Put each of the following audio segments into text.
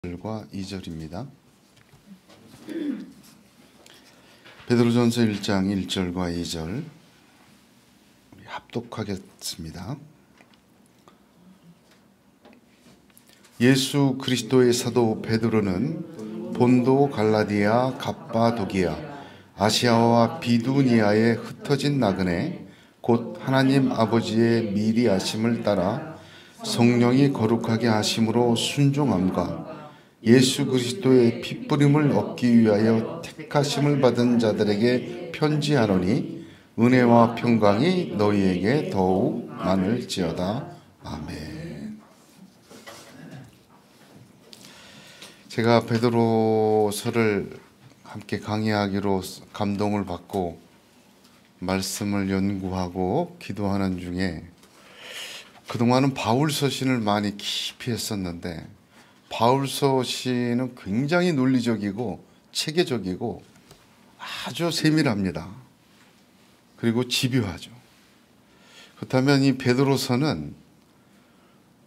1절과 2절입니다. 베드로전서 1장 1절과 2절 우리 합독하겠습니다. 예수 그리스도의 사도 베드로는 본도, 갈라디아, 갑바도기아, 아시아와 비두니아에 흩어진 나그네 곧 하나님 아버지의 미리 하심을 따라 성령이 거룩하게 하심으로 순종함과 예수 그리스도의 핏부림을 얻기 위하여 택하심을 받은 자들에게 편지하노니 은혜와 평강이 너희에게 더욱 많을지어다. 아멘. 제가 베드로서를 함께 강의하기로 감동을 받고 말씀을 연구하고 기도하는 중에 그동안은 바울서신을 많이 깊이 했었는데 바울서신은 굉장히 논리적이고 체계적이고 아주 세밀합니다. 그리고 집요하죠. 그렇다면 이 베드로서는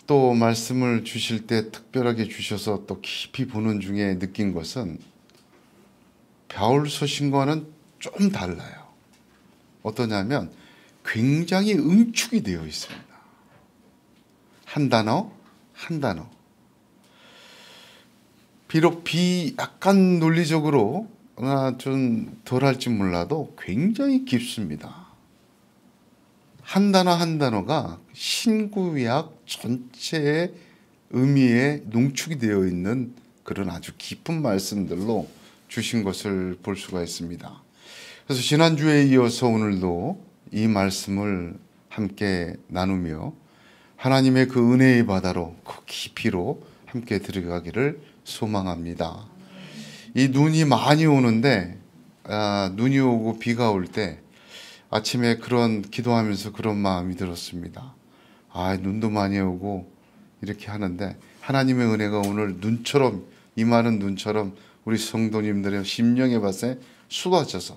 또 말씀을 주실 때 특별하게 주셔서 또 깊이 보는 중에 느낀 것은 바울서신과는 좀 달라요. 어떠냐면 굉장히 응축이 되어 있습니다. 한 단어 한 단어. 비록 약간 논리적으로 좀 덜할지 몰라도 굉장히 깊습니다. 한 단어 한 단어가 신구약 전체의 의미에 농축이 되어 있는 그런 아주 깊은 말씀들로 주신 것을 볼 수가 있습니다. 그래서 지난주에 이어서 오늘도 이 말씀을 함께 나누며 하나님의 그 은혜의 바다로 그 깊이로 함께 들어가기를 소망합니다. 이 눈이 많이 오는데 눈이 오고 비가 올 때 아침에 그런 기도하면서 그런 마음이 들었습니다. 눈도 많이 오고 이렇게 하는데 하나님의 은혜가 오늘 눈처럼 임하는 눈처럼 우리 성도님들의 심령의 밭에 쏟아져서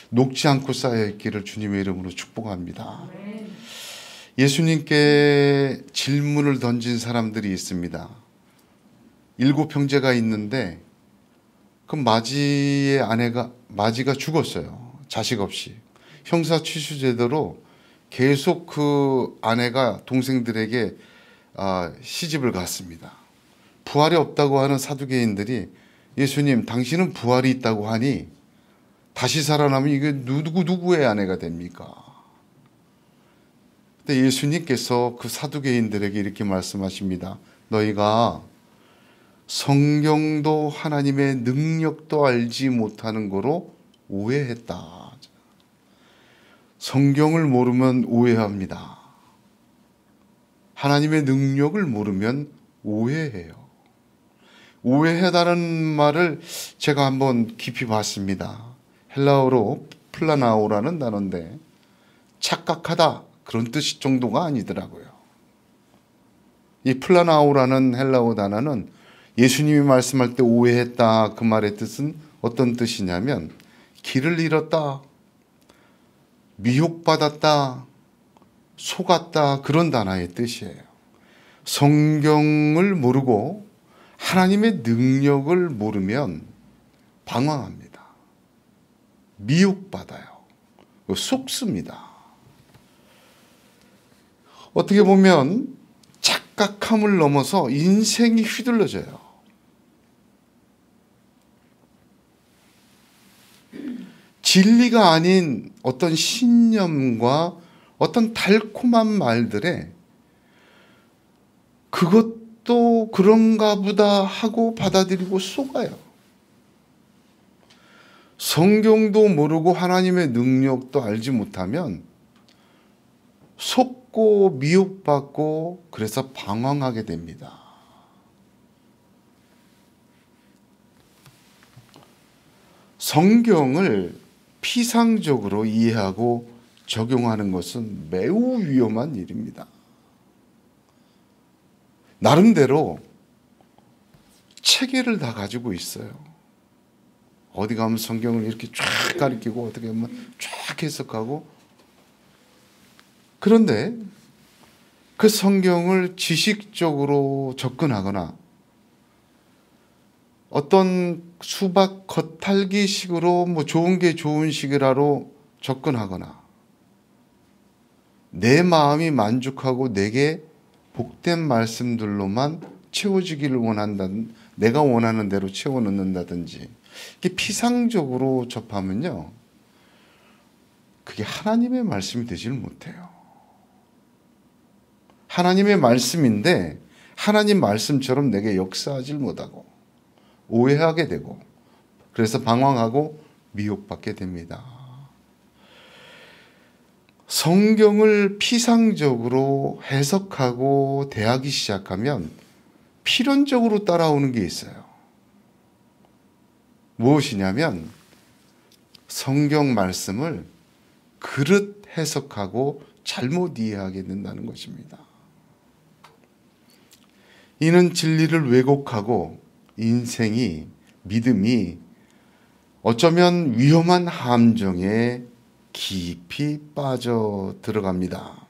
녹지 않고 쌓여있기를 주님의 이름으로 축복합니다. 예수님께 질문을 던진 사람들이 있습니다. 7 형제가 있는데 그 마지가 죽었어요. 자식 없이. 형사 취수 제도로 계속 그 아내가 동생들에게 시집을 갔습니다. 부활이 없다고 하는 사두개인들이 예수님 당신은 부활이 있다고 하니 다시 살아나면 이게 누구의 아내가 됩니까? 근데 예수님께서 그 사두개인들에게 이렇게 말씀하십니다. 너희가 성경도 하나님의 능력도 알지 못하는 거로 오해했다. 성경을 모르면 오해합니다. 하나님의 능력을 모르면 오해해요. 오해하다는 말을 제가 한번 깊이 봤습니다. 헬라어로 플라나오라는 단어인데 착각하다 그런 뜻 정도가 아니더라고요. 이 플라나오라는 헬라어 단어는 예수님이 말씀할 때 오해했다 그 말의 뜻은 어떤 뜻이냐면 길을 잃었다, 미혹받았다, 속았다 그런 단어의 뜻이에요. 성경을 모르고 하나님의 능력을 모르면 방황합니다. 미혹받아요. 속습니다. 어떻게 보면 착각함을 넘어서 인생이 휘둘러져요. 진리가 아닌 어떤 신념과 어떤 달콤한 말들에 그것도 그런가 보다 하고 받아들이고 속아요. 성경도 모르고 하나님의 능력도 알지 못하면 속고 미혹받고 그래서 방황하게 됩니다. 성경을 피상적으로 이해하고 적용하는 것은 매우 위험한 일입니다. 나름대로 체계를 다 가지고 있어요. 어디 가면 성경을 이렇게 쫙 가리키고 어떻게 하면 쫙 해석하고 그런데 그 성경을 지식적으로 접근하거나 어떤 수박 겉핥기식으로 뭐 좋은 게 좋은 식이라로 접근하거나 내 마음이 만족하고 내게 복된 말씀들로만 채워지기를 원한다든 내가 원하는 대로 채워넣는다든지 이게 피상적으로 접하면요 그게 하나님의 말씀이 되지를 못해요. 하나님의 말씀인데 하나님 말씀처럼 내게 역사하질 못하고 오해하게 되고 그래서 방황하고 미혹받게 됩니다. 성경을 피상적으로 해석하고 대하기 시작하면 필연적으로 따라오는 게 있어요. 무엇이냐면 성경 말씀을 그릇 해석하고 잘못 이해하게 된다는 것입니다. 이는 진리를 왜곡하고 인생이 믿음이 어쩌면 위험한 함정에 깊이 빠져 들어갑니다.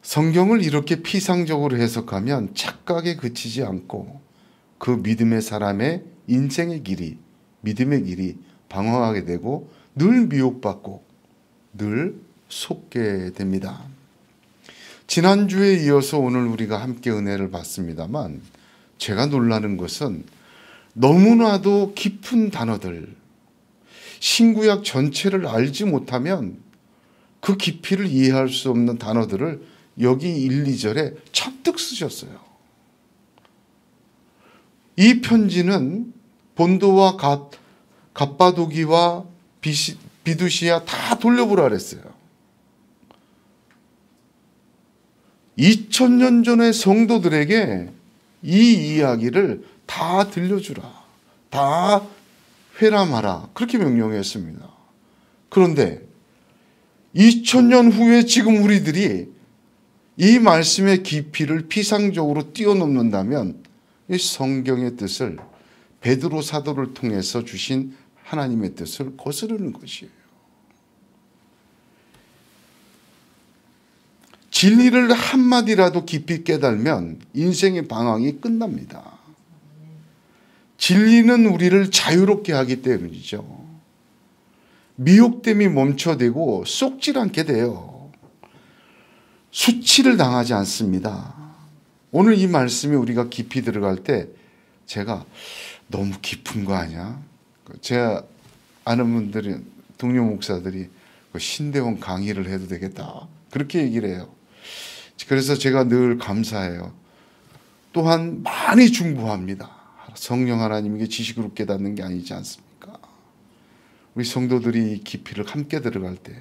성경을 이렇게 피상적으로 해석하면 착각에 그치지 않고 그 믿음의 사람의 인생의 길이, 믿음의 길이 방황하게 되고 늘 미혹받고 늘 속게 됩니다. 지난주에 이어서 오늘 우리가 함께 은혜를 받습니다만 제가 놀라는 것은 너무나도 깊은 단어들, 신구약 전체를 알지 못하면 그 깊이를 이해할 수 없는 단어들을 여기 1, 2절에 잔뜩 쓰셨어요. 이 편지는 본도와 갑바도기와 비두시아 다 돌려보라 그랬어요. 2000년 전의 성도들에게 이 이야기를 다 들려주라. 다 회람하라. 그렇게 명령했습니다. 그런데 2000년 후에 지금 우리들이 이 말씀의 깊이를 피상적으로 뛰어넘는다면 이 성경의 뜻을 베드로 사도를 통해서 주신 하나님의 뜻을 거스르는 것이에요. 진리를 한마디라도 깊이 깨달으면 인생의 방황이 끝납니다. 진리는 우리를 자유롭게 하기 때문이죠. 미혹됨이 멈춰되고 쏙질 않게 돼요. 수치를 당하지 않습니다. 오늘 이 말씀이 우리가 깊이 들어갈 때 제가 너무 깊은 거 아니야? 제가 아는 분들이 동료 목사들이 신대원 강의를 해도 되겠다. 그렇게 얘기를 해요. 그래서 제가 늘 감사해요. 또한 많이 중보합니다. 성령 하나님에게 지식으로 깨닫는 게 아니지 않습니까? 우리 성도들이 깊이를 함께 들어갈 때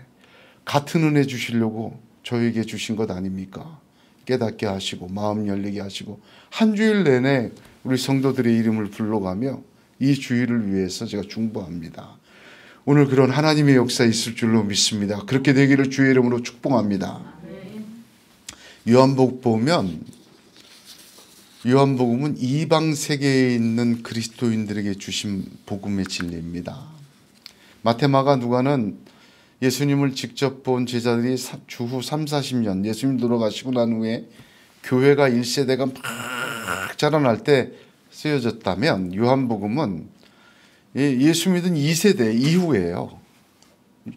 같은 은혜 주시려고 저에게 주신 것 아닙니까? 깨닫게 하시고 마음 열리게 하시고 한 주일 내내 우리 성도들의 이름을 불러가며 이 주일을 위해서 제가 중보합니다. 오늘 그런 하나님의 역사 있을 줄로 믿습니다. 그렇게 되기를 주의 이름으로 축복합니다. 요한복음 보면 요한복음은 이방 세계에 있는 그리스도인들에게 주신 복음의 진리입니다. 마태, 마가, 누가는 예수님을 직접 본 제자들이 주후 3, 40년 예수님 돌아가시고 난 후에 교회가 1세대가 막 자라날 때 쓰여졌다면 요한복음은 예수 믿은 2세대 이후에요.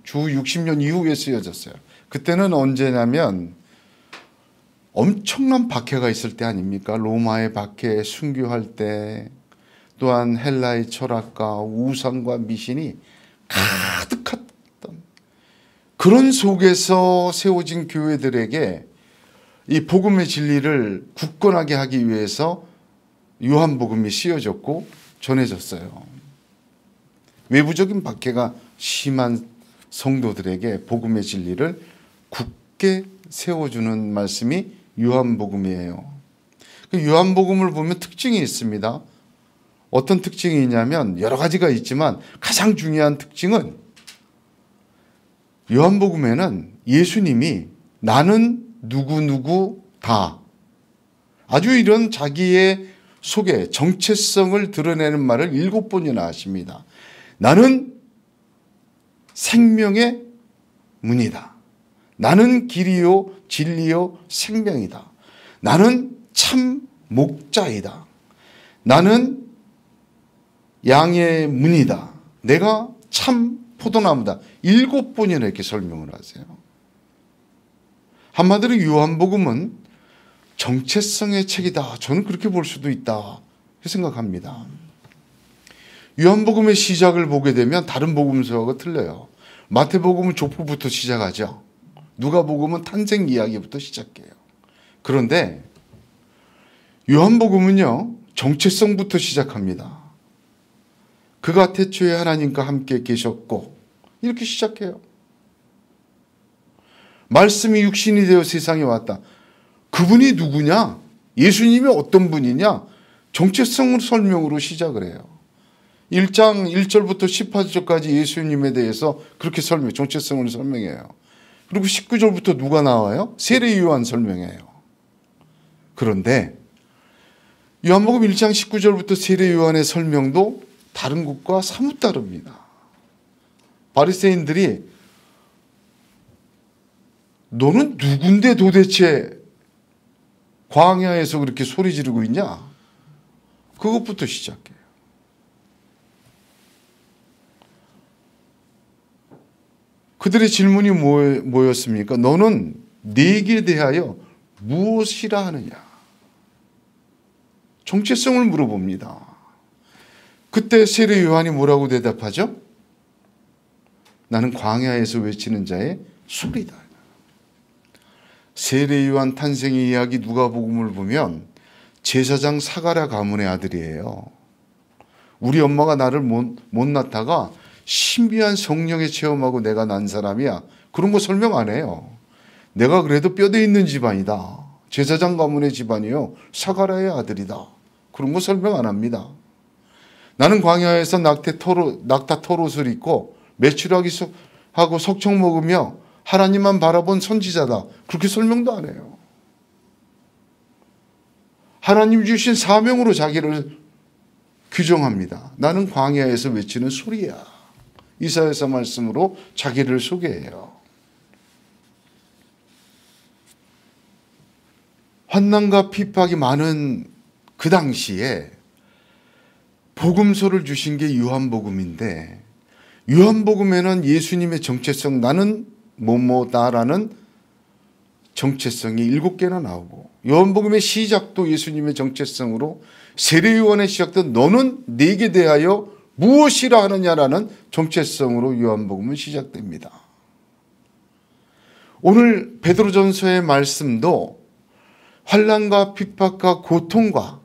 주 60년 이후에 쓰여졌어요. 그때는 언제냐면 엄청난 박해가 있을 때 아닙니까? 로마의 박해, 순교할 때 또한 헬라의 철학과 우상과 미신이 가득했던 그런 속에서 세워진 교회들에게 이 복음의 진리를 굳건하게 하기 위해서 요한복음이 씌워졌고 전해졌어요. 외부적인 박해가 심한 성도들에게 복음의 진리를 굳게 세워주는 말씀이 요한복음이에요. 요한복음을 보면 특징이 있습니다. 어떤 특징이 있냐면 여러 가지가 있지만 가장 중요한 특징은 요한복음에는 예수님이 나는 누구누구 다 아주 이런 자기의 속에 정체성을 드러내는 말을 7번이나 하십니다. 나는 생명의 문이다. 나는 길이요 진리요 생명이다. 나는 참 목자이다. 나는 양의 문이다. 내가 참 포도나무다. 7번이나 이렇게 설명을 하세요. 한마디로 요한복음은 정체성의 책이다. 저는 그렇게 볼 수도 있다 생각합니다. 요한복음의 시작을 보게 되면 다른 복음서하고 틀려요. 마태복음은 족보부터 시작하죠. 누가복음은 탄생 이야기부터 시작해요. 그런데 요한복음은요, 정체성부터 시작합니다. 그가 태초에 하나님과 함께 계셨고, 이렇게 시작해요. 말씀이 육신이 되어 세상에 왔다. 그분이 누구냐? 예수님이 어떤 분이냐? 정체성 설명으로 시작을 해요. 1장 1절부터 18절까지 예수님에 대해서 그렇게 정체성을 설명해요. 그리고 19절부터 누가 나와요? 세례 요한 설명해요. 그런데 요한복음 1장 19절부터 세례 요한의 설명도 다른 것과 사뭇 다릅니다. 바리새인들이 너는 누군데 도대체 광야에서 그렇게 소리 지르고 있냐? 그것부터 시작해요. 그들의 질문이 뭐였습니까? 너는 내게 대하여 무엇이라 하느냐? 정체성을 물어봅니다. 그때 세례 요한이 뭐라고 대답하죠? 나는 광야에서 외치는 자의 소리다. 세례 요한 탄생의 이야기 누가복음을 보면 제사장 사가랴 가문의 아들이에요. 우리 엄마가 나를 못 낳다가 신비한 성령의 체험하고 내가 난 사람이야. 그런 거 설명 안 해요. 내가 그래도 뼈대 있는 집안이다. 제사장 가문의 집안이요. 사가랴의 아들이다. 그런 거 설명 안 합니다. 나는 광야에서 낙타 털옷을 입고 메추라기 하고 석청 먹으며 하나님만 바라본 선지자다. 그렇게 설명도 안 해요. 하나님 주신 사명으로 자기를 규정합니다. 나는 광야에서 외치는 소리야. 이사야서 말씀으로 자기를 소개해요. 환난과 핍박이 많은 그 당시에 복음서를 주신 게 요한복음인데, 요한복음에는 예수님의 정체성, 나는 뭐뭐다라는 정체성이 7개나 나오고, 요한복음의 시작도 예수님의 정체성으로, 세례 요한의 시작도 너는 내게 대하여 무엇이라 하느냐라는 정체성으로 요한복음은 시작됩니다. 오늘 베드로전서의 말씀도 환난과 핍박과 고통과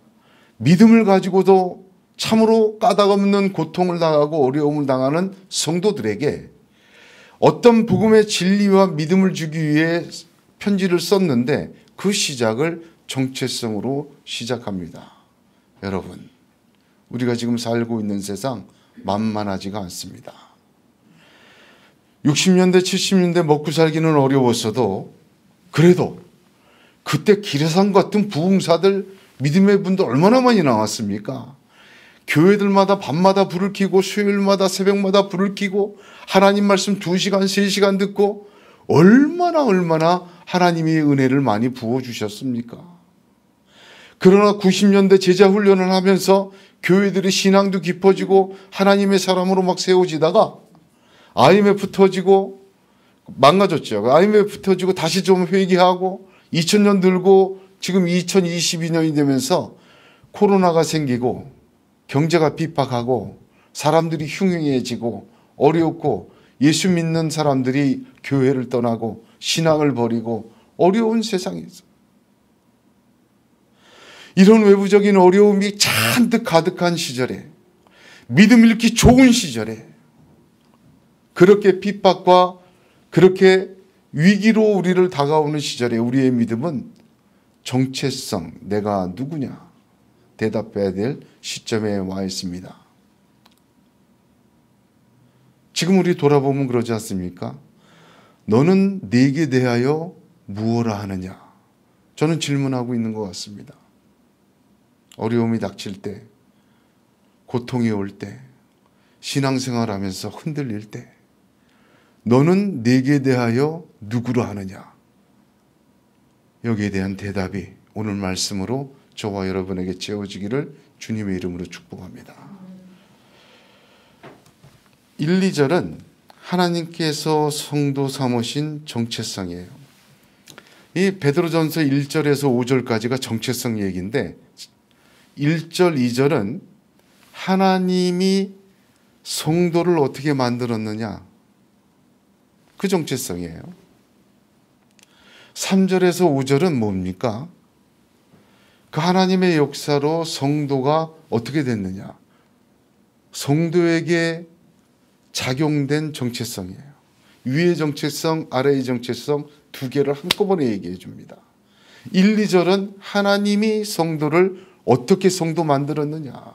믿음을 가지고도 참으로 까닭없는 고통을 당하고 어려움을 당하는 성도들에게 어떤 복음의 진리와 믿음을 주기 위해 편지를 썼는데 그 시작을 정체성으로 시작합니다. 여러분, 우리가 지금 살고 있는 세상 만만하지가 않습니다. 60년대 70년대 먹고 살기는 어려웠어도 그래도 그때 기라상 같은 부흥사들, 믿음의 분들 얼마나 많이 나왔습니까? 교회들마다 밤마다 불을 켜고 수요일마다 새벽마다 불을 켜고 하나님 말씀 2시간 3시간 듣고 얼마나 하나님의 은혜를 많이 부어주셨습니까? 그러나 90년대 제자 훈련을 하면서 교회들의 신앙도 깊어지고 하나님의 사람으로 막 세워지다가 IMF 터지고 망가졌죠. IMF 터지고 다시 좀 회개하고 2000년 들고 지금 2022년이 되면서 코로나가 생기고 경제가 핍박하고 사람들이 흉흉해지고 어렵고 예수 믿는 사람들이 교회를 떠나고 신앙을 버리고 어려운 세상에서 이런 외부적인 어려움이 잔뜩 가득한 시절에, 믿음 잃기 좋은 시절에 그렇게 핍박과 그렇게 위기로 우리를 다가오는 시절에 우리의 믿음은 정체성, 내가 누구냐 대답해야 될 시점에 와 있습니다. 지금 우리 돌아보면 그러지 않습니까? 너는 내게 대하여 무엇라 하느냐? 저는 질문하고 있는 것 같습니다. 어려움이 닥칠 때, 고통이 올 때, 신앙생활하면서 흔들릴 때 너는 내게 대하여 누구라 하느냐? 여기에 대한 대답이 오늘 말씀으로 저와 여러분에게 채워지기를 주님의 이름으로 축복합니다. 1, 2절은 하나님께서 성도 삼으신 정체성이에요. 이 베드로전서 1절에서 5절까지가 정체성 얘기인데 1절, 2절은 하나님이 성도를 어떻게 만들었느냐 그 정체성이에요. 3절에서 5절은 뭡니까? 그 하나님의 역사로 성도가 어떻게 됐느냐 성도에게 작용된 정체성이에요. 위의 정체성, 아래의 정체성 두 개를 한꺼번에 얘기해 줍니다. 1, 2절은 하나님이 성도를 어떻게 성도 만들었느냐.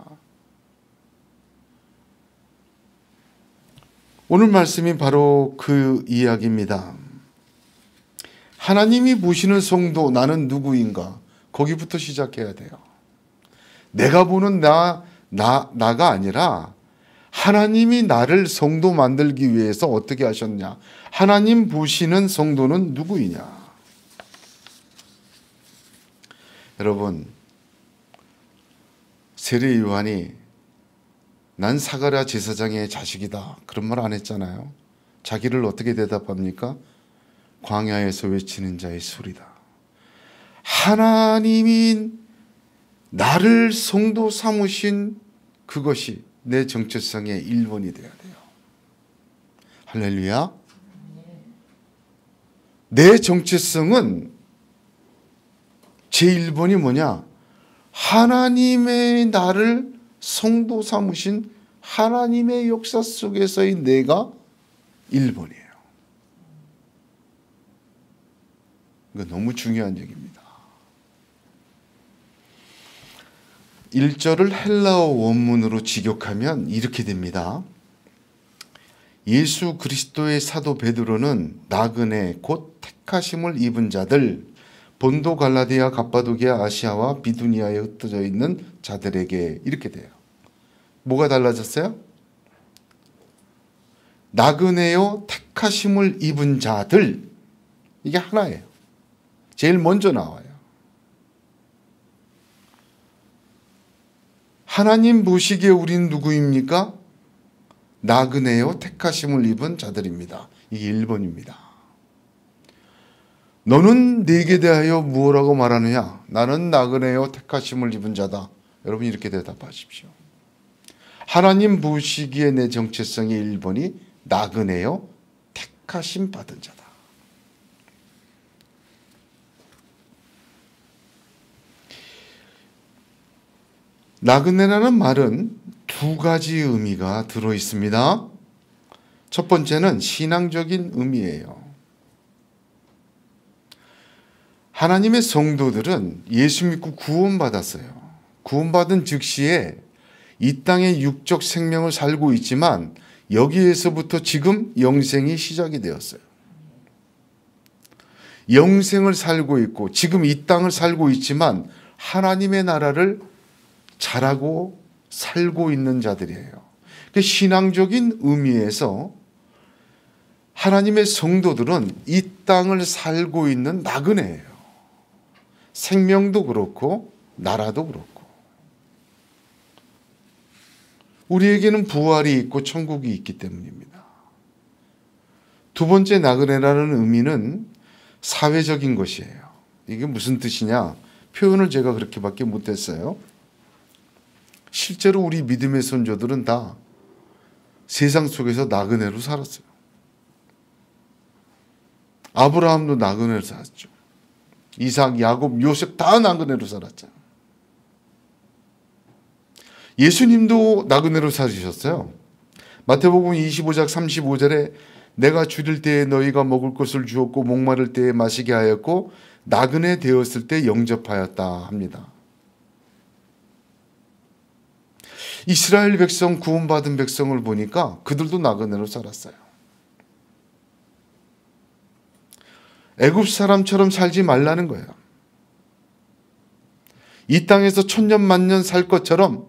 오늘 말씀이 바로 그 이야기입니다. 하나님이 보시는 성도 나는 누구인가? 거기부터 시작해야 돼요. 내가 보는 나가 아니라 하나님이 나를 성도 만들기 위해서 어떻게 하셨냐? 하나님 보시는 성도는 누구이냐? 여러분, 세례 요한이 난 사가랴 제사장의 자식이다 그런 말 안 했잖아요. 자기를 어떻게 대답합니까? 광야에서 외치는 자의 소리다. 하나님이 나를 성도 삼으신 그것이 내 정체성의 1번이 되어야 돼요. 할렐루야. 내 정체성은 제1번이 뭐냐? 하나님의 나를 성도 삼으신 하나님의 역사 속에서의 내가 1번이에요. 이거 너무 중요한 얘기입니다. 1절을 헬라어 원문으로 직역하면 이렇게 됩니다. 예수 그리스도의 사도 베드로는 나그네 곧 택하심을 입은 자들 본도 갈라디아 갑바도기아 아시아와 비두니아에 흩어져 있는 자들에게 이렇게 돼요. 뭐가 달라졌어요? 나그네요 택하심을 입은 자들 이게 하나예요. 제일 먼저 나와요. 하나님 보시기에 우리는 누구입니까? 나그네요 택하심을 입은 자들입니다. 이게 1번입니다. 너는 내게 대하여 무엇라고 말하느냐? 나는 나그네요 택하심을 입은 자다. 여러분 이렇게 대답하십시오. 하나님 보시기에 내 정체성의 1번이 나그네요 택하심 받은 자다. 나그네라는 말은 두 가지 의미가 들어 있습니다. 첫 번째는 신앙적인 의미예요. 하나님의 성도들은 예수 믿고 구원받았어요. 구원받은 즉시에 이 땅의 육적 생명을 살고 있지만 여기에서부터 지금 영생이 시작이 되었어요. 영생을 살고 있고 지금 이 땅을 살고 있지만 하나님의 나라를 잘하고 살고 있는 자들이에요. 신앙적인 의미에서 하나님의 성도들은 이 땅을 살고 있는 나그네예요. 생명도 그렇고 나라도 그렇고 우리에게는 부활이 있고 천국이 있기 때문입니다. 두 번째 나그네라는 의미는 사회적인 것이에요. 이게 무슨 뜻이냐? 표현을 제가 그렇게밖에 못했어요. 실제로 우리 믿음의 선조들은 다 세상 속에서 나그네로 살았어요. 아브라함도 나그네로 살았죠. 이삭, 야곱, 요셉 다 나그네로 살았잖아요. 예수님도 나그네로 살으셨어요. 마태복음 25장 35절에 내가 줄일 때에 너희가 먹을 것을 주었고 목마를 때에 마시게 하였고 나그네 되었을 때 영접하였다 합니다. 이스라엘 백성 구원받은 백성을 보니까 그들도 나그네로 살았어요. 애굽 사람처럼 살지 말라는 거예요. 이 땅에서 천년 만년 살 것처럼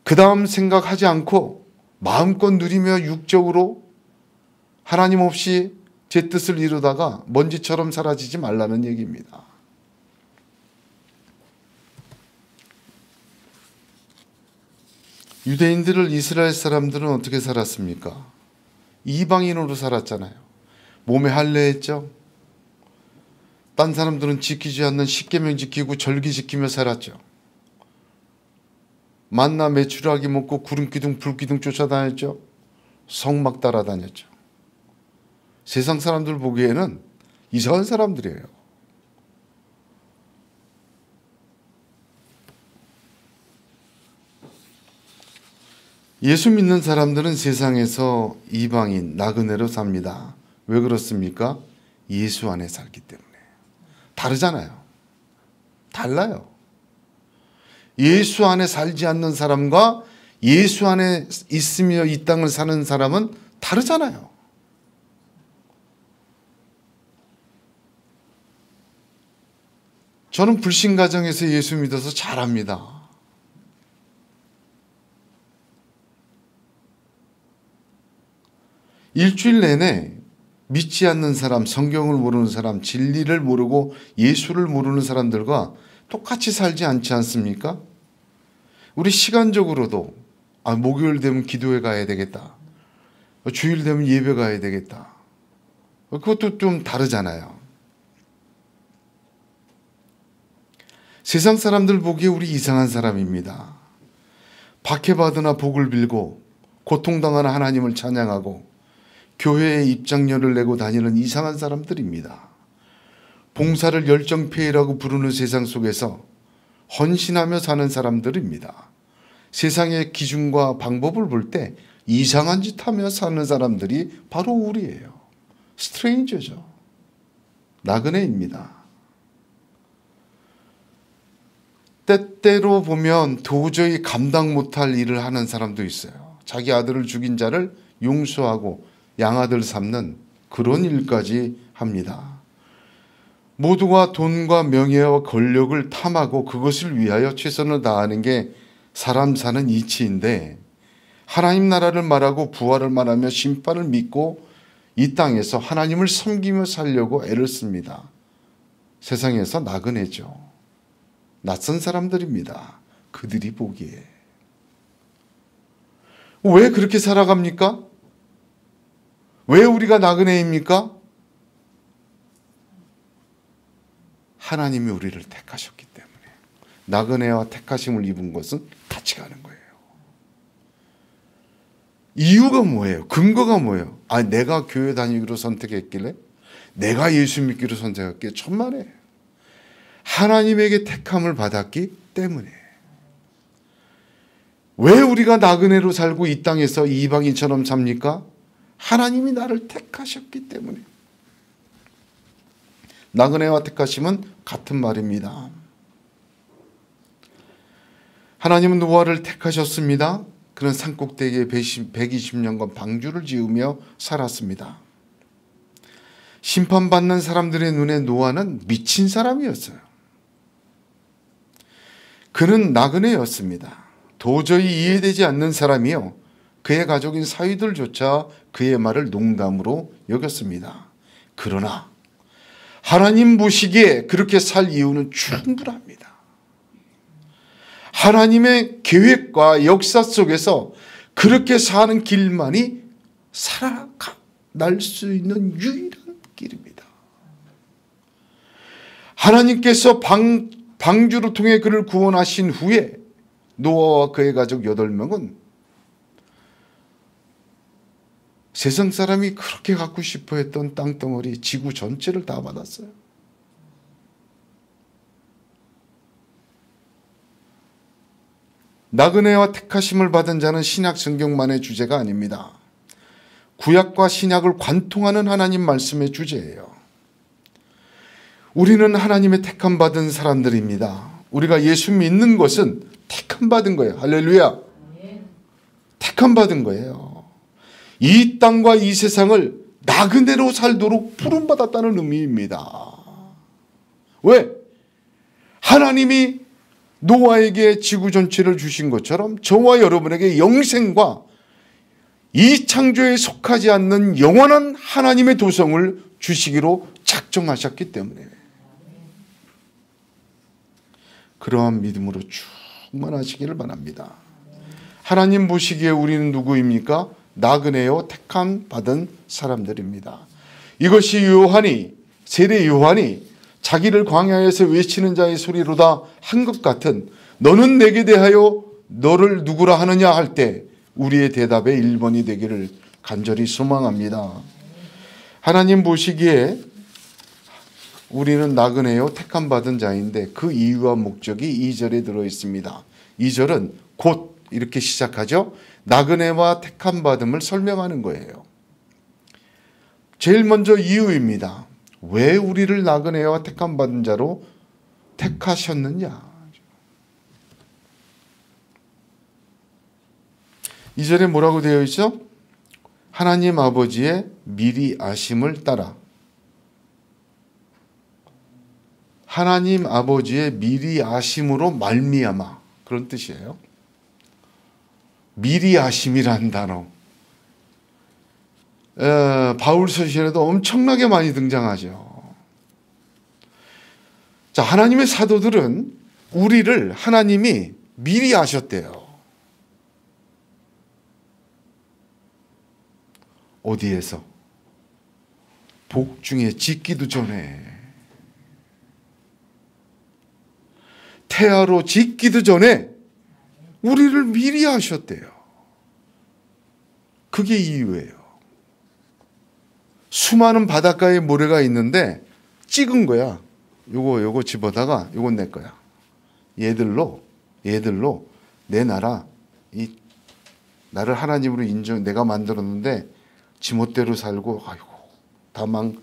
그 다음 생각하지 않고 마음껏 누리며 육적으로 하나님 없이 제 뜻을 이루다가 먼지처럼 사라지지 말라는 얘기입니다. 유대인들을 이스라엘 사람들은 어떻게 살았습니까? 이방인으로 살았잖아요. 몸에 할례했죠. 딴 사람들은 지키지 않는 십계명 지키고 절기 지키며 살았죠. 만나 메추라기 먹고 구름기둥 불기둥 쫓아다녔죠. 성막 따라다녔죠. 세상 사람들 보기에는 이상한 사람들이에요. 예수 믿는 사람들은 세상에서 이방인, 나그네로 삽니다. 왜 그렇습니까? 예수 안에 살기 때문에. 다르잖아요. 달라요. 예수 안에 살지 않는 사람과 예수 안에 있으며 이 땅을 사는 사람은 다르잖아요. 저는 불신 가정에서 예수 믿어서 잘합니다. 일주일 내내 믿지 않는 사람, 성경을 모르는 사람, 진리를 모르고 예수를 모르는 사람들과 똑같이 살지 않지 않습니까? 우리 시간적으로도 목요일 되면 기도회 가야 되겠다. 주일 되면 예배 가야 되겠다. 그것도 좀 다르잖아요. 세상 사람들 보기에 우리 이상한 사람입니다. 박해받으나 복을 빌고 고통당하는 하나님을 찬양하고 교회에 입장료를 내고 다니는 이상한 사람들입니다. 봉사를 열정페이라고 부르는 세상 속에서 헌신하며 사는 사람들입니다. 세상의 기준과 방법을 볼 때 이상한 짓 하며 사는 사람들이 바로 우리예요. 스트레인저죠. 나그네입니다. 때때로 보면 도저히 감당 못할 일을 하는 사람도 있어요. 자기 아들을 죽인 자를 용서하고 양아들 삼는 그런 일까지 합니다. 모두가 돈과 명예와 권력을 탐하고 그것을 위하여 최선을 다하는 게 사람 사는 이치인데, 하나님 나라를 말하고 부활을 말하며 심판을 믿고 이 땅에서 하나님을 섬기며 살려고 애를 씁니다. 세상에서 나그네죠. 낯선 사람들입니다. 그들이 보기에. 왜 그렇게 살아갑니까? 왜 우리가 나그네입니까? 하나님이 우리를 택하셨기 때문에. 나그네와 택하심을 입은 것은 같이 가는 거예요. 이유가 뭐예요? 근거가 뭐예요? 내가 교회 다니기로 선택했길래? 내가 예수 믿기로 선택했기에? 천만에. 하나님에게 택함을 받았기 때문에. 왜 우리가 나그네로 살고 이 땅에서 이방인처럼 삽니까? 하나님이 나를 택하셨기 때문에. 나그네와 택하심은 같은 말입니다. 하나님은 노아를 택하셨습니다. 그는 산꼭대기에 120년간 방주를 지으며 살았습니다. 심판받는 사람들의 눈에 노아는 미친 사람이었어요. 그는 나그네였습니다. 도저히 이해되지 않는 사람이요, 그의 가족인 사위들조차 그의 말을 농담으로 여겼습니다. 그러나 하나님 보시기에 그렇게 살 이유는 충분합니다. 하나님의 계획과 역사 속에서 그렇게 사는 길만이 살아날 수 있는 유일한 길입니다. 하나님께서 방주를 통해 그를 구원하신 후에 노아와 그의 가족 8명은 세상 사람이 그렇게 갖고 싶어 했던 땅덩어리, 지구 전체를 다 받았어요. 나그네와 택하심을 받은 자는 신약 성경만의 주제가 아닙니다. 구약과 신약을 관통하는 하나님 말씀의 주제예요. 우리는 하나님의 택함 받은 사람들입니다. 우리가 예수 믿는 것은 택함 받은 거예요. 할렐루야. 택함 받은 거예요. 이 땅과 이 세상을 나그네로 살도록 부름받았다는 의미입니다. 왜? 하나님이 노아에게 지구 전체를 주신 것처럼 저와 여러분에게 영생과 이 창조에 속하지 않는 영원한 하나님의 도성을 주시기로 작정하셨기 때문에 그러한 믿음으로 충만하시기를 바랍니다. 하나님 보시기에 우리는 누구입니까? 나그네요 택함 받은 사람들입니다. 이것이 요한이, 세례 요한이 자기를 광야에서 외치는 자의 소리로다 한 것 같은 너는 내게 대하여 너를 누구라 하느냐 할 때 우리의 대답에 1번이 되기를 간절히 소망합니다. 하나님 보시기에 우리는 나그네요 택함 받은 자인데 그 이유와 목적이 2절에 들어 있습니다. 2절은 곧 이렇게 시작하죠. 나그네와 택함 받음을 설명하는 거예요. 제일 먼저 이유입니다. 왜 우리를 나그네와 택함 받은 자로 택하셨느냐. 2절에 뭐라고 되어 있죠? 하나님 아버지의 미리 아심을 따라. 하나님 아버지의 미리 아심으로 말미암아, 그런 뜻이에요. 미리 아심이라는 단어, 바울 서신에도 엄청나게 많이 등장하죠. 자, 하나님의 사도들은 우리를 하나님이 미리 아셨대요. 어디에서? 복중에 짓기도 전에, 태아로 짓기도 전에 우리를 미리 아셨대요. 그게 이유예요. 수많은 바닷가에 모래가 있는데 찍은 거야. 요거 집어다가 요건 내 거야. 얘들로 내 나라, 나를 하나님으로 인정, 내가 만들었는데 지멋대로 살고, 아이고, 다만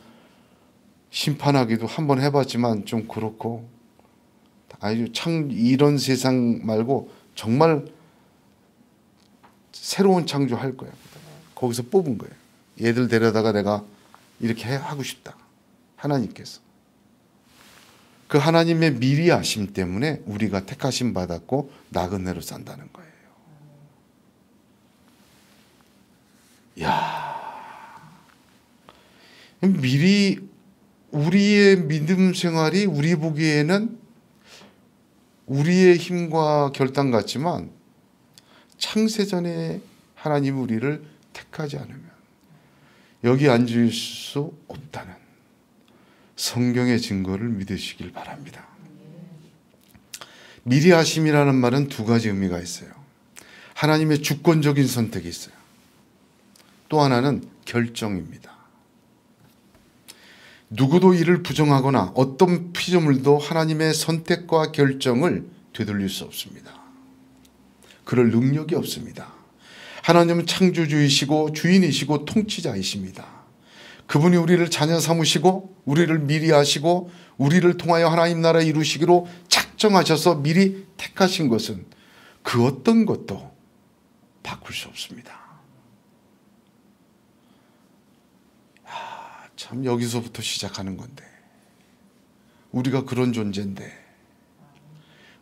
심판하기도 한번 해봤지만 좀 그렇고, 아주 참 이런 세상 말고 정말 새로운 창조할 거야. 거기서 뽑은 거예요. 얘들 데려다가 내가 이렇게 하고 싶다. 하나님께서. 그 하나님의 미리 아심 때문에 우리가 택하심 받았고 나그네로 산다는 거예요. 야, 미리 우리의 믿음 생활이 우리 보기에는 우리의 힘과 결단 같지만 창세전에 하나님 우리를 택하지 않으면 여기 앉을 수 없다는 성경의 증거를 믿으시길 바랍니다. 미리 하심이라는 말은 두 가지 의미가 있어요. 하나님의 주권적인 선택이 있어요. 또 하나는 결정입니다. 누구도 이를 부정하거나 어떤 피조물도 하나님의 선택과 결정을 되돌릴 수 없습니다. 그럴 능력이 없습니다. 하나님은 창조주이시고 주인이시고 통치자이십니다. 그분이 우리를 자녀 삼으시고 우리를 미리 하시고 우리를 통하여 하나님 나라 이루시기로 작정하셔서 미리 택하신 것은 그 어떤 것도 바꿀 수 없습니다. 참 여기서부터 시작하는 건데, 우리가 그런 존재인데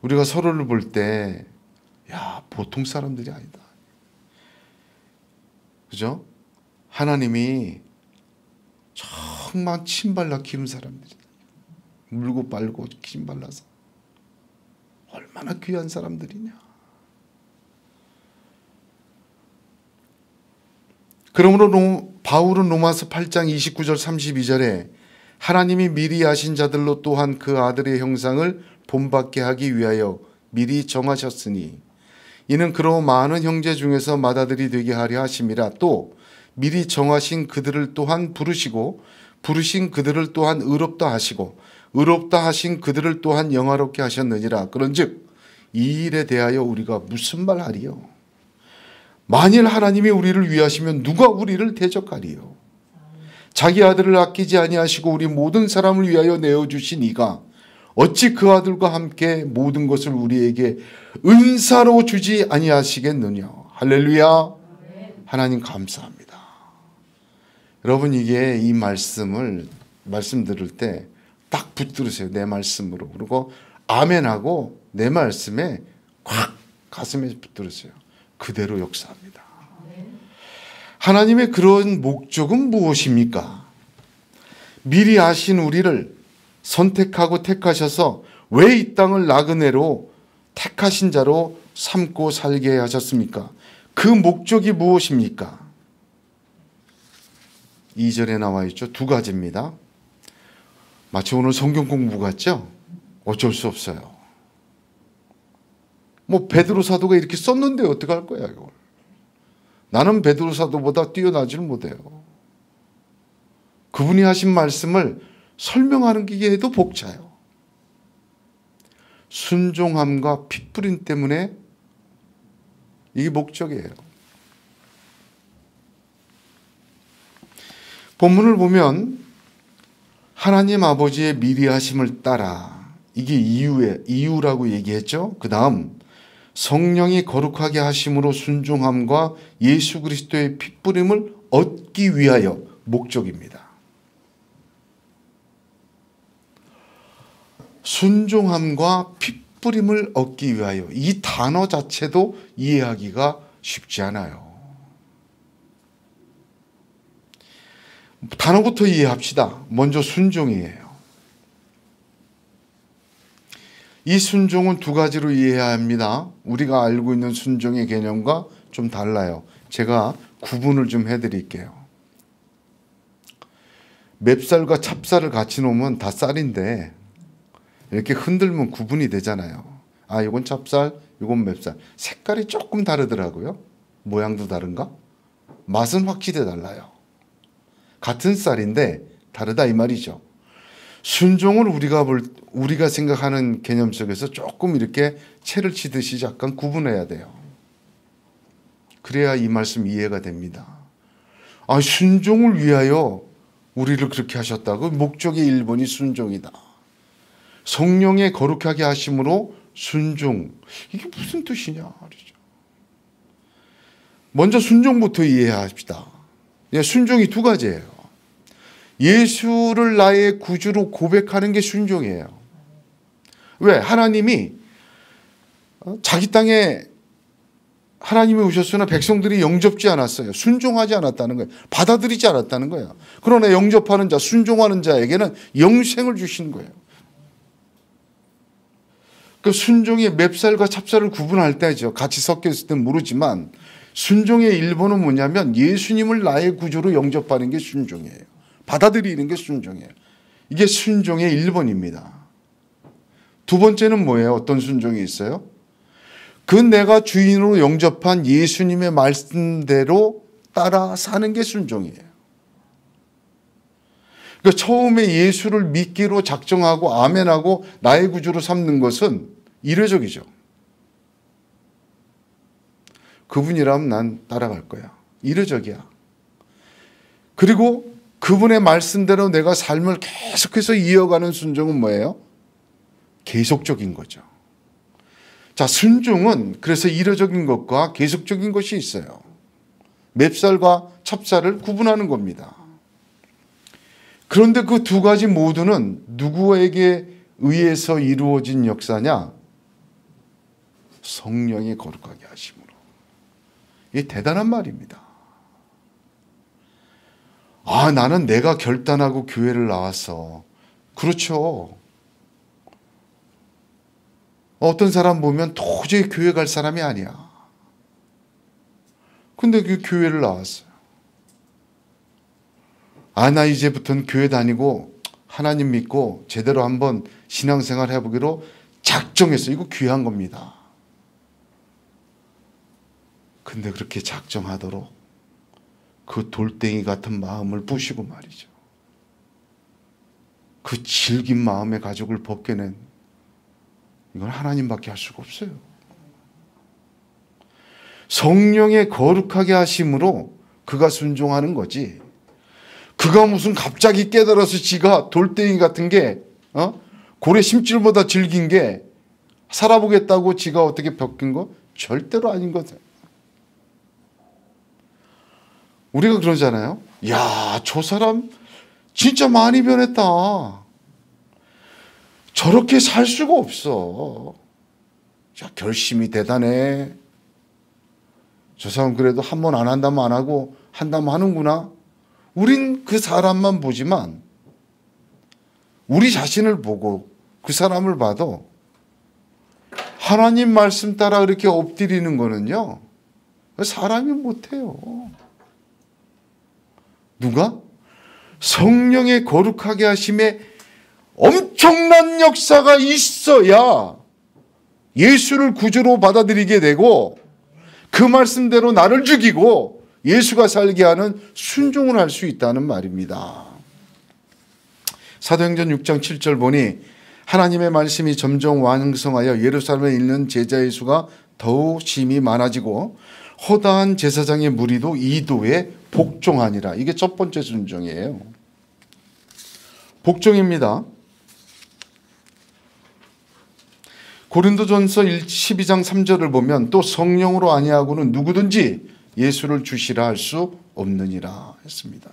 우리가 서로를 볼 때 보통 사람들이 아니다. 그죠? 하나님이 정말 침발라 키운 사람들이다. 물고 빨고 침발라서 얼마나 귀한 사람들이냐. 그러므로 바울은 로마서 8장 29절 32절에 하나님이 미리 하신 자들로 또한 그 아들의 형상을 본받게 하기 위하여 미리 정하셨으니 이는 그러 많은 형제 중에서 맏아들이 되게 하려 하심이라. 또 미리 정하신 그들을 또한 부르시고 부르신 그들을 또한 의롭다 하시고 의롭다 하신 그들을 또한 영화롭게 하셨느니라. 그런즉 이 일에 대하여 우리가 무슨 말하리요? 만일 하나님이 우리를 위하시면 누가 우리를 대적하리요? 자기 아들을 아끼지 아니하시고 우리 모든 사람을 위하여 내어주신 이가 어찌 그 아들과 함께 모든 것을 우리에게 은사로 주지 아니하시겠느냐. 할렐루야. 하나님 감사합니다. 여러분, 이게 이 말씀 들을 때 딱 붙들으세요. 내 말씀으로. 그리고 아멘하고 내 말씀에 콱 가슴에 붙들으세요. 그대로 역사합니다. 하나님의 그런 목적은 무엇입니까? 미리 아신 우리를 선택하고 택하셔서 왜 이 땅을 나그네로 택하신 자로 삼고 살게 하셨습니까? 그 목적이 무엇입니까? 2절에 나와 있죠. 두 가지입니다. 마치 오늘 성경 공부 같죠? 어쩔 수 없어요. 뭐 베드로 사도가 이렇게 썼는데 어떡할 거야 이걸. 나는 베드로 사도보다 뛰어나질 못해요. 그분이 하신 말씀을 설명하는 기계에도 벅차요. 순종함과 핏부림 때문에 이게 목적이에요. 본문을 보면 하나님 아버지의 미리 하심을 따라, 이게 이유라고 얘기했죠. 그 다음 성령이 거룩하게 하심으로 순종함과 예수 그리스도의 핏부림을 얻기 위하여, 목적입니다. 순종함과 핏부림을 얻기 위하여, 이 단어 자체도 이해하기가 쉽지 않아요. 단어부터 이해합시다. 먼저 순종이에요. 이 순종은 두 가지로 이해해야 합니다. 우리가 알고 있는 순종의 개념과 좀 달라요. 제가 구분을 좀 해드릴게요. 맵쌀과 찹쌀을 같이 놓으면 다 쌀인데 이렇게 흔들면 구분이 되잖아요. 아, 이건 찹쌀, 이건 맵쌀. 색깔이 조금 다르더라고요. 모양도 다른가? 맛은 확실히 달라요. 같은 쌀인데 다르다 이 말이죠. 순종을 우리가 생각하는 개념 속에서 조금 이렇게 채를 치듯이 약간 구분해야 돼요. 그래야 이 말씀 이해가 됩니다. 아, 순종을 위하여 우리를 그렇게 하셨다고? 목적의 1번이 순종이다. 성령의 거룩하게 하심으로 순종. 이게 무슨 뜻이냐 말이죠. 먼저 순종부터 이해합시다. 순종이 두 가지예요. 예수를 나의 구주로 고백하는 게 순종이에요. 왜? 하나님이 자기 땅에 하나님이 오셨으나 백성들이 영접지 않았어요. 순종하지 않았다는 거예요. 받아들이지 않았다는 거예요. 그러나 영접하는 자, 순종하는 자에게는 영생을 주신 거예요. 그 순종이 맵쌀과 찹쌀을 구분할 때죠. 같이 섞여 있을 땐 모르지만 순종의 1번은 뭐냐면 예수님을 나의 구주로 영접하는 게 순종이에요. 받아들이는 게 순종이에요. 이게 순종의 1번입니다. 두 번째는 뭐예요? 어떤 순종이 있어요? 그 내가 주인으로 영접한 예수님의 말씀대로 따라 사는 게 순종이에요. 그러니까 처음에 예수를 믿기로 작정하고 아멘하고 나의 구주로 삼는 것은 이례적이죠. 그분이라면 난 따라갈 거야. 이례적이야. 그리고 그분의 말씀대로 내가 삶을 계속해서 이어가는 순종은 뭐예요? 계속적인 거죠. 자, 순종은 그래서 이례적인 것과 계속적인 것이 있어요. 맵쌀과 찹쌀을 구분하는 겁니다. 그런데 그 두 가지 모두는 누구에게 의해서 이루어진 역사냐? 성령이 거룩하게 하심으로. 이게 대단한 말입니다. 아, 나는 내가 결단하고 교회를 나왔어. 그렇죠. 어떤 사람 보면 도저히 교회 갈 사람이 아니야. 근데 그 교회를 나왔어요. 아, 나 이제부터는 교회 다니고 하나님 믿고 제대로 한번 신앙생활 해보기로 작정했어. 이거 귀한 겁니다. 근데 그렇게 작정하도록 그 돌덩이 같은 마음을 부시고 말이죠. 그 질긴 마음의 가죽을 벗겨낸, 이건 하나님밖에 할 수가 없어요. 성령의 거룩하게 하심으로 그가 순종하는 거지. 그가 무슨 갑자기 깨달아서 지가 돌덩이 같은 게 고래 심줄보다 질긴 게 살아보겠다고 지가 어떻게 벗긴 거? 절대로 아닌 거죠. 우리가 그러잖아요. 야, 저 사람 진짜 많이 변했다. 저렇게 살 수가 없어. 자, 결심이 대단해. 저 사람 그래도 한 번 안 한다면 안 하고 한다면 하는구나. 우린 그 사람만 보지만 우리 자신을 보고 그 사람을 봐도 하나님 말씀 따라 이렇게 엎드리는 거는요, 사람이 못해요. 누가? 성령의 거룩하게 하심에 엄청난 역사가 있어야 예수를 구주로 받아들이게 되고 그 말씀대로 나를 죽이고 예수가 살게 하는 순종을 할 수 있다는 말입니다. 사도행전 6장 7절 보니 하나님의 말씀이 점점 완성하여 예루살렘에 있는 제자의 수가 더욱 심히 많아지고 허다한 제사장의 무리도 이도에 복종하니라. 이게 첫 번째 순종이에요. 복종입니다. 고린도전서 12장 3절을 보면 또 성령으로 아니하고는 누구든지 예수를 주시라 할 수 없느니라 했습니다.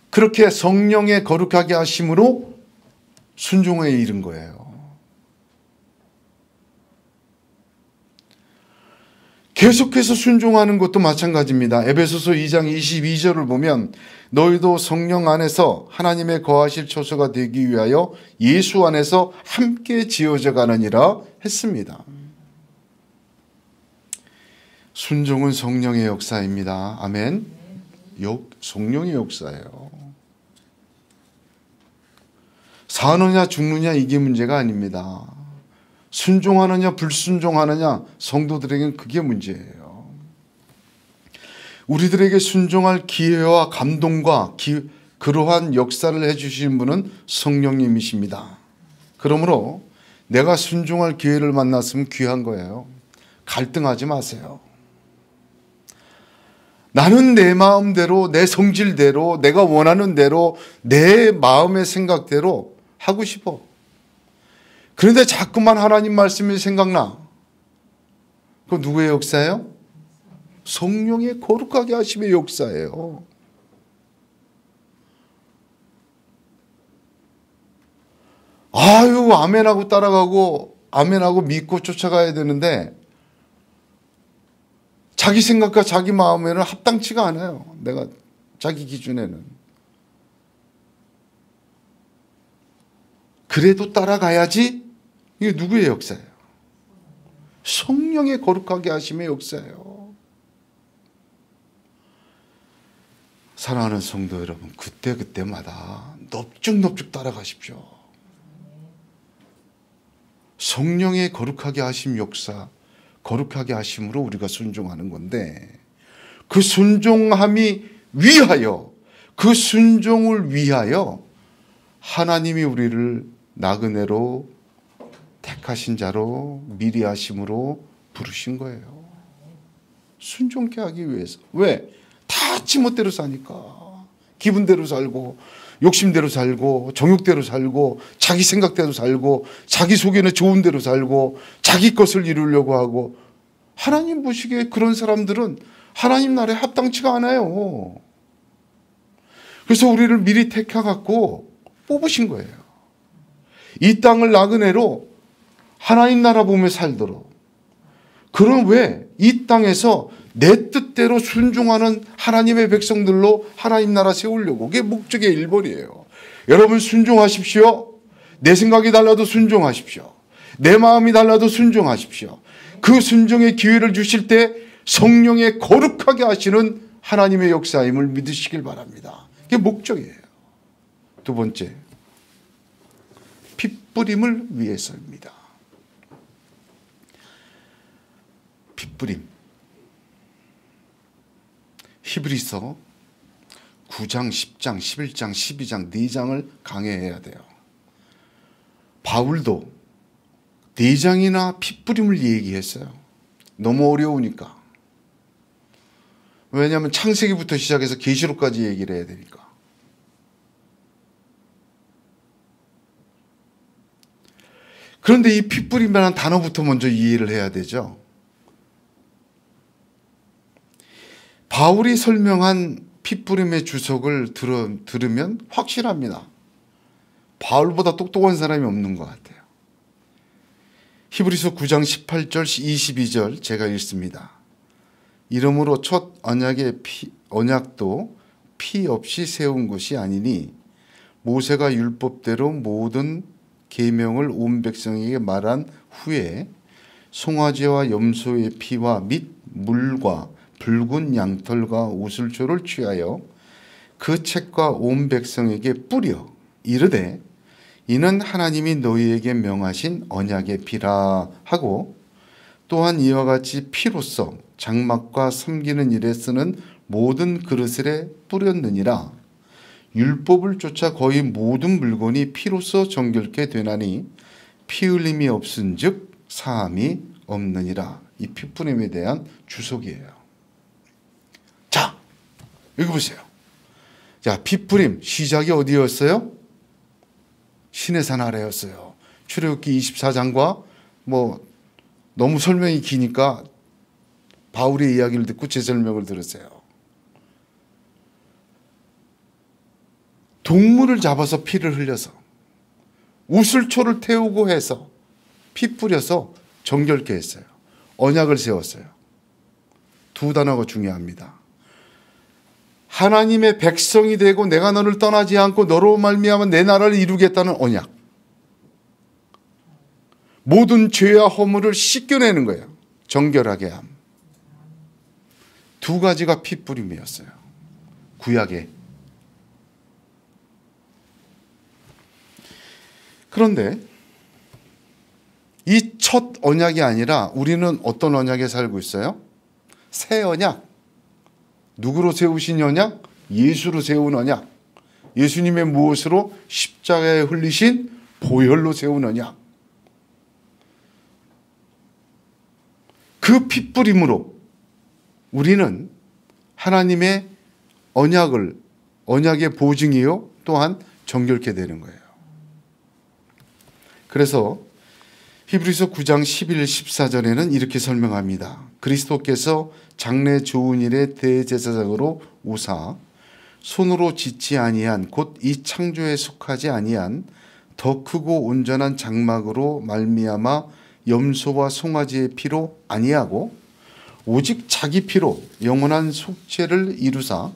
그렇게 성령의 거룩하게 하심으로 순종에 이른 거예요. 계속해서 순종하는 것도 마찬가지입니다. 에베소서 2장 22절을 보면 너희도 성령 안에서 하나님의 거하실 처소가 되기 위하여 예수 안에서 함께 지어져 가느니라 했습니다. 순종은 성령의 역사입니다. 아멘. 성령의 역사예요. 사느냐 죽느냐 이게 문제가 아닙니다. 순종하느냐 불순종하느냐 성도들에게는 그게 문제예요. 우리들에게 순종할 기회와 감동과 그러한 역사를 해주신 분은 성령님이십니다. 그러므로 내가 순종할 기회를 만났으면 귀한 거예요. 갈등하지 마세요. 나는 내 마음대로 내 성질대로 내가 원하는 대로 내 마음의 생각대로 하고 싶어. 그런데 자꾸만 하나님 말씀이 생각나. 그건 누구의 역사예요? 성령의 거룩하게 하심의 역사예요. 아유 아멘하고 따라가고 아멘하고 믿고 쫓아가야 되는데 자기 생각과 자기 마음에는 합당치가 않아요. 내가 자기 기준에는. 그래도 따라가야지. 이게 누구의 역사예요? 성령의 거룩하게 하심의 역사예요. 사랑하는 성도 여러분, 그때그때마다 넙죽넙죽 따라가십시오. 성령의 거룩하게 하심 역사, 거룩하게 하심으로 우리가 순종하는 건데 그 순종함이 위하여 그 순종을 위하여 하나님이 우리를 나그네로 택하신 자로 미리 하심으로 부르신 거예요. 순종케 하기 위해서. 왜? 다 지멋대로 사니까. 기분대로 살고 욕심대로 살고 정욕대로 살고 자기 생각대로 살고 자기 속에는 좋은 대로 살고 자기 것을 이루려고 하고 하나님 보시기에 그런 사람들은 하나님 나라에 합당치가 않아요. 그래서 우리를 미리 택해갖고 뽑으신 거예요. 이 땅을 나그네로 하나님 나라 보며 살도록. 그럼 왜 이 땅에서 내 뜻대로 순종하는 하나님의 백성들로 하나님 나라 세우려고. 그게 목적의 1번이에요. 여러분 순종하십시오. 내 생각이 달라도 순종하십시오. 내 마음이 달라도 순종하십시오. 그 순종의 기회를 주실 때 성령의 거룩하게 하시는 하나님의 역사임을 믿으시길 바랍니다. 그게 목적이에요. 두 번째, 핏뿌림을 위해서입니다. 핏뿌림. 히브리서 9장, 10장, 11장, 12장 4장을 강해해야 돼요. 바울도 4장이나 핏뿌림을 얘기했어요. 너무 어려우니까. 왜냐하면 창세기부터 시작해서 계시록까지 얘기를 해야 되니까. 그런데 이 핏뿌림이라는 단어부터 먼저 이해를 해야 되죠. 바울이 설명한 핏뿌림의 주석을 들으면 확실합니다. 바울보다 똑똑한 사람이 없는 것 같아요. 히브리서 9장 18절 22절 제가 읽습니다. 이러므로 첫 언약도 피 없이 세운 것이 아니니 모세가 율법대로 모든 계명을 온 백성에게 말한 후에 송아지와 염소의 피와 및 물과 붉은 양털과 우슬초를 취하여 그 책과 온 백성에게 뿌려 이르되 이는 하나님이 너희에게 명하신 언약의 피라 하고, 또한 이와 같이 피로써 장막과 섬기는 일에 쓰는 모든 그릇에 뿌렸느니라. 율법을 쫓아 거의 모든 물건이 피로써 정결케 되나니 피 흘림이 없은즉 사함이 없느니라. 이 피뿌림에 대한 주석이에요. 자, 여기 보세요. 자, 피뿌림 시작이 어디였어요? 시내산 아래였어요. 출애굽기 24장과 너무 설명이 기니까 바울의 이야기를 듣고 제 설명을 들으세요. 동물을 잡아서 피를 흘려서 우슬초를 태우고 해서 피 뿌려서 정결케 했어요. 언약을 세웠어요. 두 단어가 중요합니다. 하나님의 백성이 되고 내가 너를 떠나지 않고 너로 말미암아 내 나라를 이루겠다는 언약. 모든 죄와 허물을 씻겨내는 거예요. 정결하게 함. 두 가지가 피뿌림이었어요. 구약에. 그런데 이 첫 언약이 아니라 우리는 어떤 언약에 살고 있어요? 새 언약. 누구로 세우신 언약? 예수로 세운 언약. 예수님의 무엇으로? 십자가에 흘리신 보혈로 세운 언약. 그 피뿌림으로 우리는 하나님의 언약의 보증이요 또한 정결케 되는 거예요. 그래서 히브리서 9장 11, 14절에는 이렇게 설명합니다. 그리스도께서 장래 좋은 일의 대제사장으로 오사 손으로 짓지 아니한 곧 이 창조에 속하지 아니한 더 크고 온전한 장막으로 말미암아 염소와 송아지의 피로 아니하고 오직 자기 피로 영원한 속죄를 이루사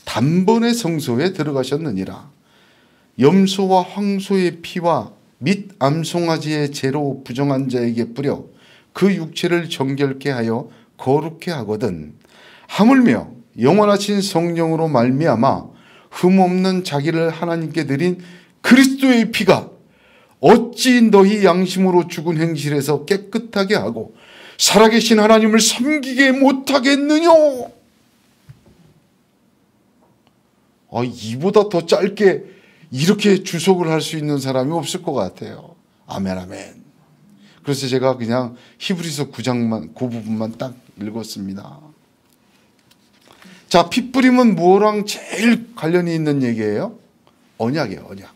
단번에 성소에 들어가셨느니라. 염소와 황소의 피와 및 암송아지의 죄로 부정한 자에게 뿌려 그 육체를 정결케 하여 거룩케 하거든 하물며 영원하신 성령으로 말미암아 흠없는 자기를 하나님께 드린 그리스도의 피가 어찌 너희 양심으로 죽은 행실에서 깨끗하게 하고 살아계신 하나님을 섬기게 못하겠느냐. 이보다 더 짧게 이렇게 주석을 할 수 있는 사람이 없을 것 같아요. 아멘 아멘. 그래서 제가 그냥 히브리서 9장만 그 부분만 딱 읽었습니다. 자, 피뿌림은 뭐랑 제일 관련이 있는 얘기예요? 언약이에요. 언약.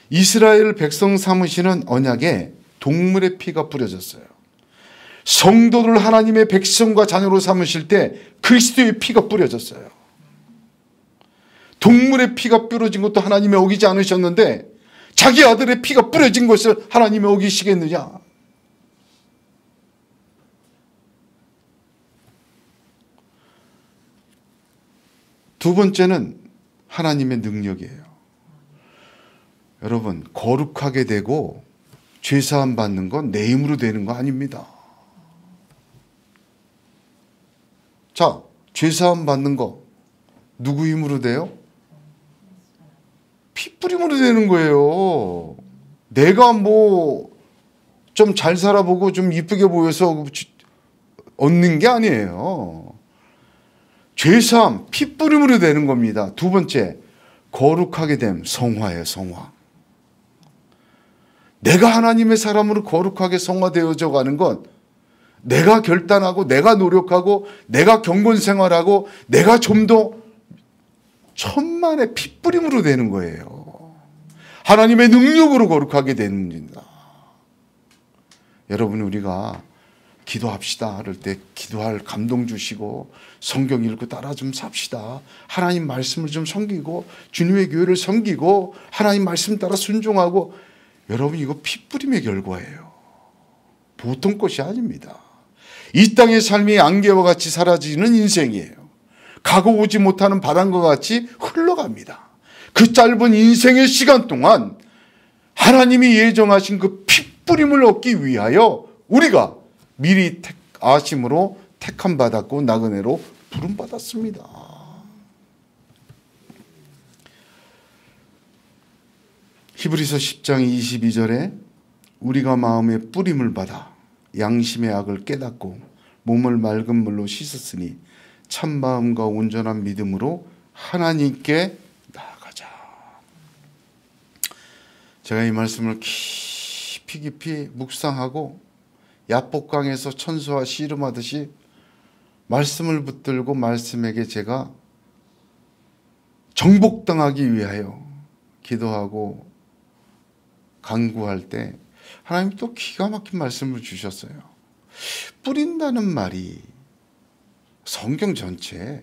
이스라엘 백성 삼으시는 언약에 동물의 피가 뿌려졌어요. 성도들 하나님의 백성과 자녀로 삼으실 때 그리스도의 피가 뿌려졌어요. 동물의 피가 뿌려진 것도 하나님이 어기지 않으셨는데 자기 아들의 피가 뿌려진 것을 하나님이 어기시겠느냐. 두 번째는 하나님의 능력이에요. 여러분, 거룩하게 되고 죄사함 받는 건 내 힘으로 되는 거 아닙니다. 자, 죄사함 받는 거 누구 힘으로 돼요? 피뿌림으로 되는 거예요. 내가 좀 잘 살아보고 좀 이쁘게 보여서 얻는 게 아니에요. 죄사함, 피뿌림으로 되는 겁니다. 두 번째, 거룩하게 됨, 성화예요. 성화. 내가 하나님의 사람으로 거룩하게 성화되어져 가는 건 내가 결단하고 내가 노력하고 내가 경건 생활하고 내가 좀 더 천만의 피뿌림으로 되는 거예요. 하나님의 능력으로 거룩하게 됩니다. 여러분, 우리가 기도합시다 할 때 기도할 감동 주시고 성경 읽고 따라 좀 삽시다. 하나님 말씀을 좀 섬기고 주님의 교회를 섬기고 하나님 말씀 따라 순종하고. 여러분, 이거 피뿌림의 결과예요. 보통 것이 아닙니다. 이 땅의 삶이 안개와 같이 사라지는 인생이에요. 가고 오지 못하는 바람과 같이 흘러갑니다. 그 짧은 인생의 시간 동안 하나님이 예정하신 그 뿌림을 얻기 위하여 우리가 미리 아심으로 택함 받았고 나그네로 부름 받았습니다. 히브리서 10장 22절에 우리가 마음에 뿌림을 받아 양심의 악을 깨닫고 몸을 맑은 물로 씻었으니 참마음과 온전한 믿음으로 하나님께 나아가자. 제가 이 말씀을 깊이 묵상하고 야복강에서 천수와 씨름하듯이 말씀을 붙들고 말씀에게 제가 정복당하기 위하여 기도하고 간구할 때 하나님이 또 기가 막힌 말씀을 주셨어요. 뿌린다는 말이 성경 전체에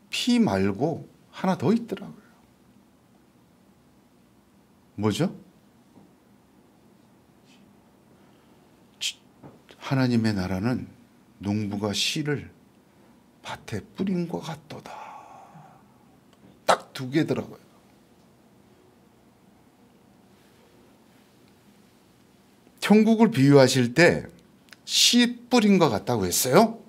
피 말고 하나 더 있더라고요. 뭐죠? 하나님의 나라는 농부가 씨를 밭에 뿌린 것 같도다. 딱 두 개더라고요. 천국을 비유하실 때 씨 뿌린 것 같다고 했어요.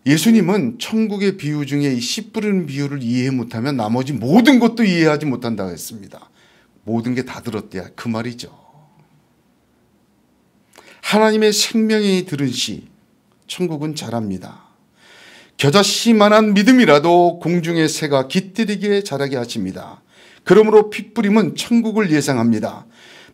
예수님은 천국의 비유 중에 이 씨 뿌리는 비유를 이해 못하면 나머지 모든 것도 이해하지 못한다고 했습니다. 모든 게 다 들었대야 그 말이죠. 하나님의 생명이 들은 씨, 천국은 잘합니다. 겨자 씨만한 믿음이라도 공중의 새가 깃들이게 자라게 하십니다. 그러므로 피 뿌림은 천국을 예상합니다.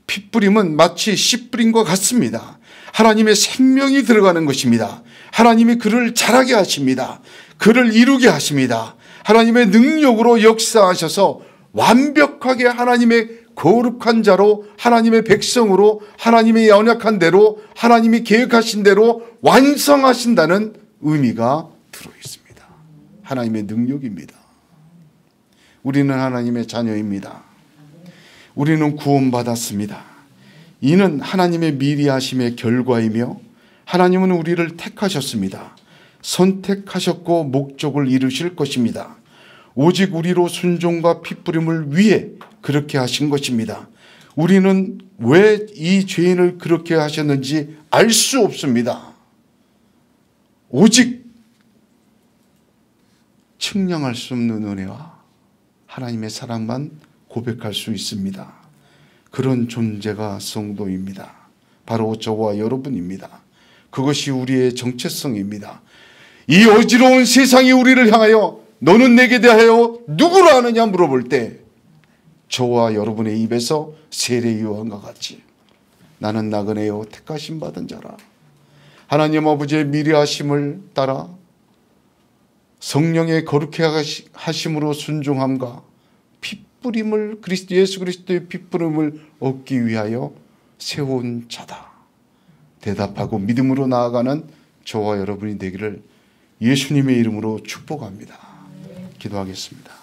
피 뿌림은 마치 씨 뿌림과 같습니다. 하나님의 생명이 들어가는 것입니다. 하나님이 그를 자라게 하십니다. 그를 이루게 하십니다. 하나님의 능력으로 역사하셔서 완벽하게 하나님의 거룩한 자로 하나님의 백성으로 하나님의 연약한 대로 하나님이 계획하신 대로 완성하신다는 의미가 들어있습니다. 하나님의 능력입니다. 우리는 하나님의 자녀입니다. 우리는 구원받았습니다. 이는 하나님의 미리 하심의 결과이며 하나님은 우리를 택하셨습니다. 선택하셨고 목적을 이루실 것입니다. 오직 우리로 순종과 피뿌림을 위해 그렇게 하신 것입니다. 우리는 왜 이 죄인을 그렇게 하셨는지 알 수 없습니다. 오직 측량할 수 없는 은혜와 하나님의 사랑만 고백할 수 있습니다. 그런 존재가 성도입니다. 바로 저와 여러분입니다. 그것이 우리의 정체성입니다. 이 어지러운 세상이 우리를 향하여 너는 내게 대하여 누구를 아느냐 물어볼 때 저와 여러분의 입에서 세례 요한과 같이 나는 나그네요 택하심 받은 자라. 하나님 아버지의 미리하심을 따라 성령의 거룩해 하심으로 순종함과 핏뿌림을 예수 그리스도의 핏뿌림을 얻기 위하여 세운 자다. 대답하고 믿음으로 나아가는 저와 여러분이 되기를 예수님의 이름으로 축복합니다. 기도하겠습니다.